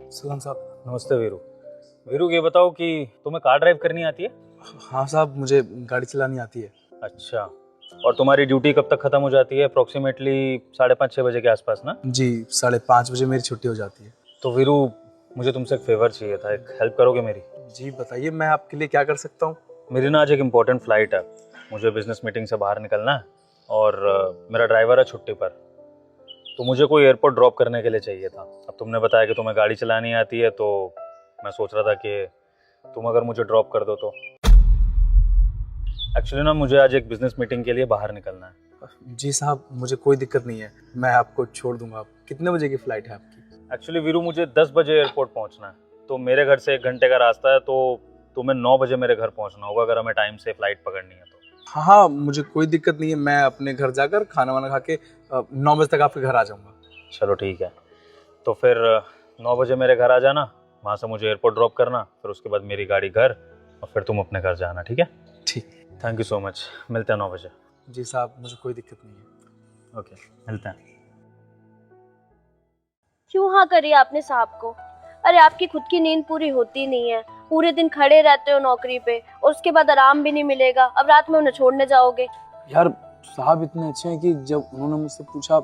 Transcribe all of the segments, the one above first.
सलाम साहब। नमस्ते वीरू। वीरू ये बताओ कि तुम्हें कार ड्राइव करनी आती है? हाँ साहब, मुझे गाड़ी चलानी आती है। अच्छा, और तुम्हारी ड्यूटी कब तक खत्म हो जाती है? अप्रोक्सीमेटली 5:30-6 बजे के आसपास ना? जी, 5:30 बजे मेरी छुट्टी हो जाती है। तो वीरू मुझे तुमसे एक फेवर चाहिए था, एक हेल्प करोगे मेरी? जी बताइए, मैं आपके लिए क्या कर सकता हूँ। मेरी ना आज एक इम्पोर्टेंट फ्लाइट है, मुझे बिजनेस मीटिंग से बाहर निकलना है और मेरा ड्राइवर है छुट्टी पर, तो मुझे कोई एयरपोर्ट ड्रॉप करने के लिए चाहिए था। अब तुमने बताया कि तुम्हें गाड़ी चलानी आती है, तो मैं सोच रहा था कि तुम अगर मुझे ड्रॉप कर दो तो। एक्चुअली ना मुझे आज एक बिजनेस मीटिंग के लिए बाहर निकलना है। जी साहब, मुझे कोई दिक्कत नहीं है, मैं आपको छोड़ दूंगा। कितने बजे की फ़्लाइट है आपकी? एक्चुअली वीरू मुझे 10 बजे एयरपोर्ट पहुंचना है, तो मेरे घर से 1 घंटे का रास्ता है, तो तुम्हें 9 बजे मेरे घर पहुंचना होगा अगर हमें टाइम से फ्लाइट पकड़नी है तो। हाँ हाँ, मुझे कोई दिक्कत नहीं है, मैं अपने घर जाकर खाना वाना खा के 9 बजे तक आपके घर आ जाऊँगा। चलो ठीक है, तो फिर 9 बजे मेरे घर आ जाना, वहाँ से मुझे एयरपोर्ट ड्रॉप करना, फिर उसके बाद मेरी गाड़ी घर, और फिर तुम अपने घर जाना, ठीक है? ठीक। थैंक यू सो मच, मिलते हैं 9 बजे। जी साहब, मुझे कोई दिक्कत नहीं है। ओके, मिलते हैं। क्यों हाँ करी आपने साहब को? अरे आपकी खुद की नींद पूरी होती नहीं है, पूरे दिन खड़े रहते हो नौकरी पे और उसके बाद आराम भी नहीं मिलेगा। अब रात में उन्हें छोड़ने जाओगे? यार साहब इतने अच्छे हैं कि जब उन्होंने मुझसे पूछा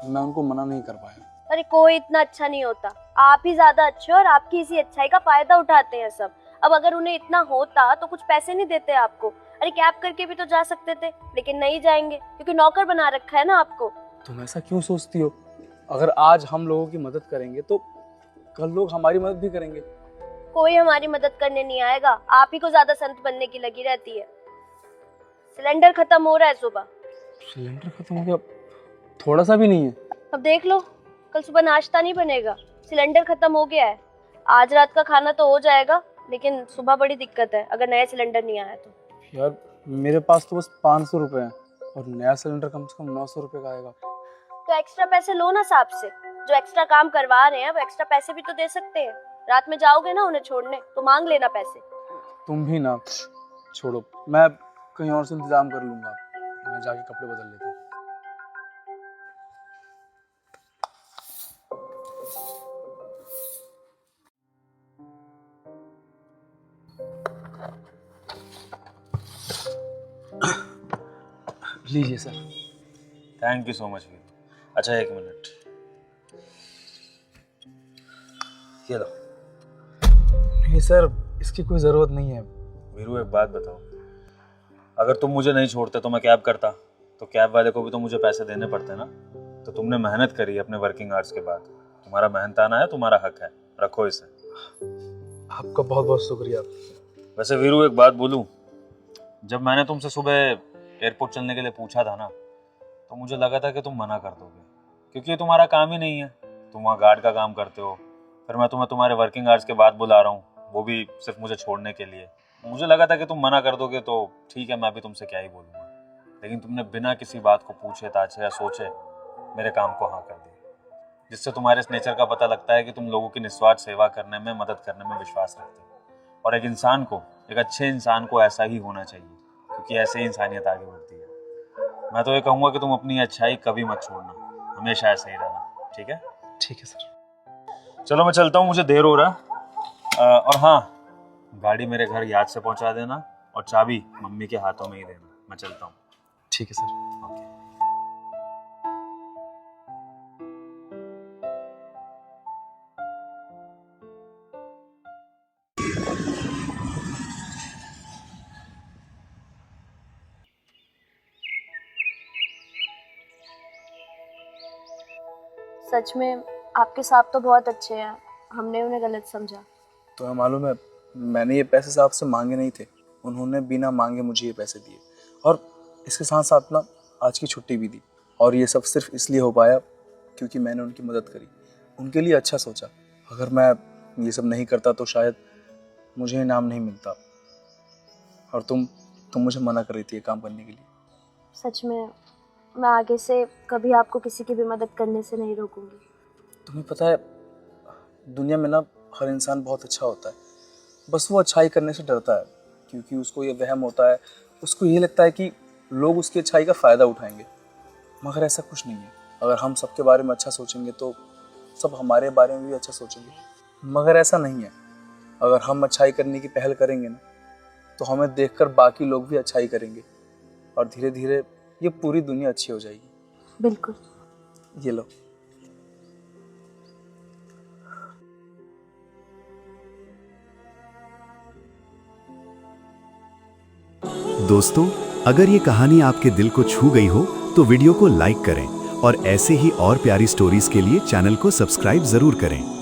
मैं उनको मना नहीं कर पाया। अरे कोई इतना अच्छा नहीं होता, आप ही ज्यादा अच्छे हो और आपकी इसी अच्छाई का फायदा उठाते हैं सब। अब अगर उन्हें इतना होता तो कुछ पैसे नहीं देते आपको। अरे कैब करके भी तो जा सकते थे, लेकिन नहीं जाएंगे क्योंकि नौकर बना रखा है ना आपको। तुम ऐसा क्यों सोचती हो? अगर आज हम लोगों की मदद करेंगे तो कल लोग हमारी मदद भी करेंगे। कोई हमारी मदद करने नहीं आएगा, आप ही को ज्यादा संत बनने की लगी रहती है। सिलेंडर खत्म हो रहा है सुबह। सिलेंडर खत्म हो गया? थोड़ा सा भी नहीं है? अब देख लो, कल सुबह नाश्ता नहीं बनेगा, सिलेंडर खत्म हो गया है। आज रात का खाना तो हो जाएगा, लेकिन सुबह बड़ी दिक्कत है अगर नया सिलेंडर नहीं आया तो। यार मेरे पास तो बस 500 रुपए हैं और नया सिलेंडर कम से कम 900 रुपए का आएगा। तो एक्स्ट्रा पैसे लो ना साहब से, जो एक्स्ट्रा काम करवा रहे हैं वो एक्स्ट्रा पैसे भी तो दे सकते हैं। रात में जाओगे ना उन्हें छोड़ने तो मांग लेना पैसे। तुम भी ना, छोड़ो, मैं कहीं और से इंतजाम कर लूंगा। मैं जाके कपड़े बदल लेता हूँ। लीजिए sir. Thank you so much Veeru. अच्छा 1 मिनट, ये लो। नहीं सर, इसकी कोई ज़रूरत नहीं है। वीरू एक बात बताओ, अगर तुम मुझे नहीं छोड़ते तो मैं कैब करता, तो कैब वाले को भी तो मुझे पैसे देने पड़ते ना। तो तुमने मेहनत करी अपने वर्किंग आवर्स के बाद, तुम्हारा मेहनताना है, तुम्हारा हक है, रखो इसे। आपका बहुत बहुत शुक्रिया। वैसे वीरू एक बात बोलूं, जब मैंने तुमसे सुबह एयरपोर्ट चलने के लिए पूछा था ना, तो मुझे लगा था कि तुम मना कर दोगे, क्योंकि ये तुम्हारा काम ही नहीं है, तुम वहाँ गार्ड का काम करते हो। फिर मैं तुम्हें तुम्हारे वर्किंग आवर्स के बाद बुला रहा हूँ, वो भी सिर्फ मुझे छोड़ने के लिए। मुझे लगा था कि तुम मना कर दोगे, तो ठीक है, मैं भी तुमसे क्या ही बोलूँगा। लेकिन तुमने बिना किसी बात को पूछे ताछे या सोचे मेरे काम को हाँ कर दिया, जिससे तुम्हारे इस नेचर का पता लगता है कि तुम लोगों की निस्वार्थ सेवा करने में, मदद करने में विश्वास रखते हो। और एक इंसान को, एक अच्छे इंसान को ऐसा ही होना चाहिए, क्योंकि ऐसे ही इंसानियत आगे बढ़ती है। मैं तो ये कहूँगा कि तुम अपनी अच्छाई कभी मत छोड़ना, हमेशा ऐसे ही रहना, ठीक है? ठीक है सर। चलो मैं चलता हूँ, मुझे देर हो रहा है। और हाँ, गाड़ी मेरे घर याद से पहुँचा देना और चाबी मम्मी के हाथों में ही देना। मैं चलता हूँ। ठीक है सर। ओके। सच में आपके साहब तो बहुत अच्छे हैं, हमने उन्हें गलत समझा। तुम्हें मालूम है, मैंने ये पैसे साहब से मांगे नहीं थे, उन्होंने बिना मांगे मुझे ये पैसे दिए। और इसके साथ साथ ना आज की छुट्टी भी दी। और ये सब सिर्फ इसलिए हो पाया क्योंकि मैंने उनकी मदद करी, उनके लिए अच्छा सोचा। अगर मैं ये सब नहीं करता तो शायद मुझे इनाम नहीं मिलता। और तुम मुझे मना कर रही थी ये काम करने के लिए। सच में मैं आगे से कभी आपको किसी की भी मदद करने से नहीं रोकूंगी। तुम्हें पता है, दुनिया में ना हर इंसान बहुत अच्छा होता है, बस वो अच्छाई करने से डरता है, क्योंकि उसको ये वहम होता है, उसको ये लगता है कि लोग उसकी अच्छाई का फ़ायदा उठाएंगे। मगर ऐसा कुछ नहीं है। अगर हम सबके बारे में अच्छा सोचेंगे तो सब हमारे बारे में भी अच्छा सोचेंगे। मगर ऐसा नहीं है। अगर हम अच्छाई करने की पहल करेंगे ना, तो हमें देखकर बाकी लोग भी अच्छाई करेंगे और धीरे धीरे ये पूरी दुनिया अच्छी हो जाएगी। बिल्कुल। ये लो। दोस्तों, अगर ये कहानी आपके दिल को छू गई हो तो वीडियो को लाइक करें और ऐसे ही और प्यारी स्टोरीज के लिए चैनल को सब्सक्राइब जरूर करें।